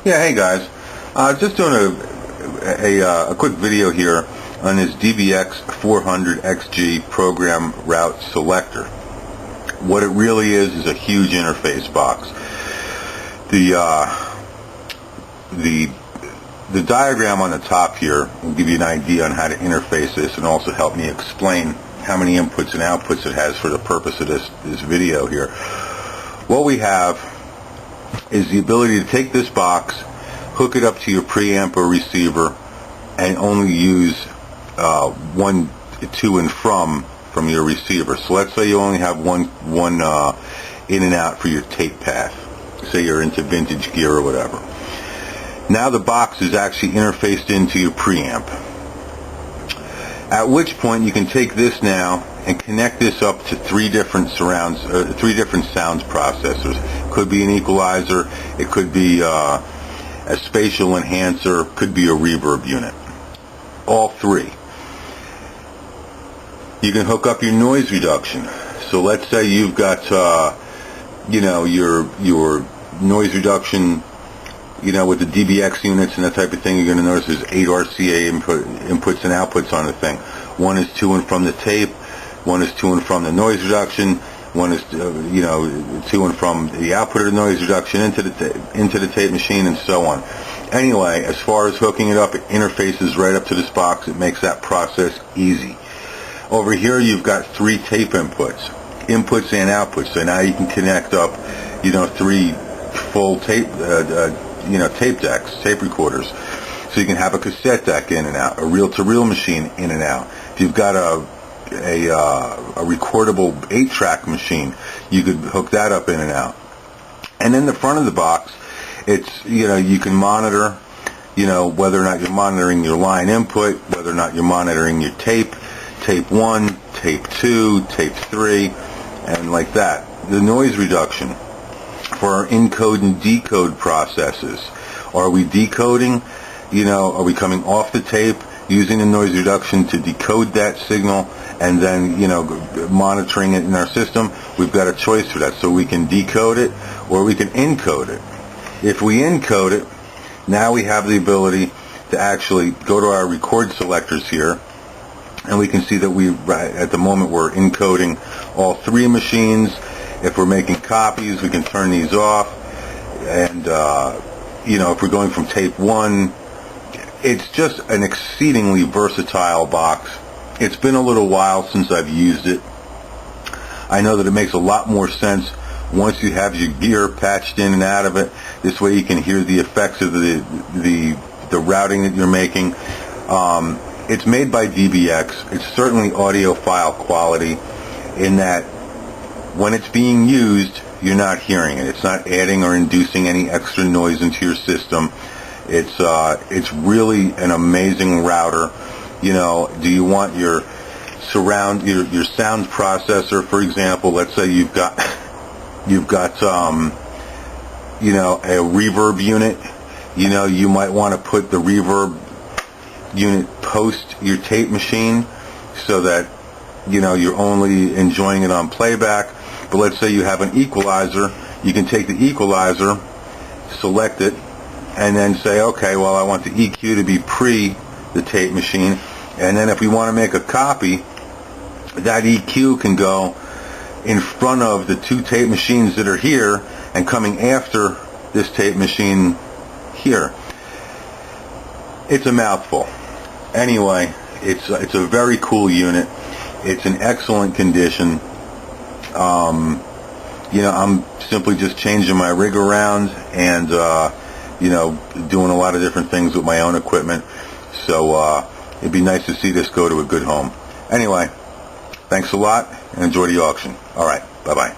Yeah, hey guys. Just doing a quick video here on this DBX400XG program route selector. What it really is a huge interface box. The diagram on the top here will give you an idea on how to interface this and also help me explain how many inputs and outputs it has for the purpose of this video here. What we have is the ability to take this box, hook it up to your preamp or receiver, and only use one to and from your receiver. So let's say you only have one in and out for your tape path. Say you're into vintage gear or whatever. Now the box is actually interfaced into your preamp. At which point you can take this now and connect this up to three different sounds processors. Could be an equalizer, it could be a spatial enhancer, could be a reverb unit. All three. You can hook up your noise reduction. So let's say you've got your noise reduction, with the DBX units and that type of thing. You're going to notice there's 8 RCA inputs and outputs on the thing. One is to and from the tape, one is to and from the noise reduction, one is to and from the output of the noise reduction into the tape machine, and so on. Anyway, as far as hooking it up, it interfaces right up to this box. It makes that process easy. Over here you've got 3 tape inputs and outputs. So now you can connect up, 3 full tape tape decks, tape recorders. So you can have a cassette deck in and out, a reel-to-reel machine in and out. If you've got a recordable 8-track machine, you could hook that up in and out. And in the front of the box, it's you can monitor whether or not you're monitoring your line input, whether or not you're monitoring your tape 1, tape 2, tape 3, and like that. The noise reduction for our encode and decode processes. Are we decoding? Are we coming off the tape using the noise reduction to decode that signal and then monitoring it in our system? We've got a choice for that. So we can decode it or we can encode it. If we encode it, now we have the ability to actually go to our record selectors here, and we can see that at the moment we're encoding all 3 machines. If we're making copies, we can turn these off. And if we're going from tape 1, it's just an exceedingly versatile box. It's been a little while since I've used it. I know that it makes a lot more sense once you have your gear patched in and out of it. This way you can hear the effects of the routing that you're making. It's made by DBX. It's certainly audiophile quality in that when it's being used, you're not hearing it. It's not adding or inducing any extra noise into your system. It's really an amazing router. Do you want your sound processor, for example? Let's say you've got a reverb unit. You might want to put the reverb unit post your tape machine so that you're only enjoying it on playback. But let's say you have an equalizer. You can take the equalizer, select it, and then say, okay, well, I want the EQ to be pre the tape machine. And then if we want to make a copy, that EQ can go in front of the 2 tape machines that are here and coming after this tape machine here. It's a mouthful. Anyway, it's a very cool unit. It's in excellent condition. I'm simply just changing my rig around and doing a lot of different things with my own equipment. So it'd be nice to see this go to a good home. Anyway, thanks a lot and enjoy the auction. All right, bye-bye.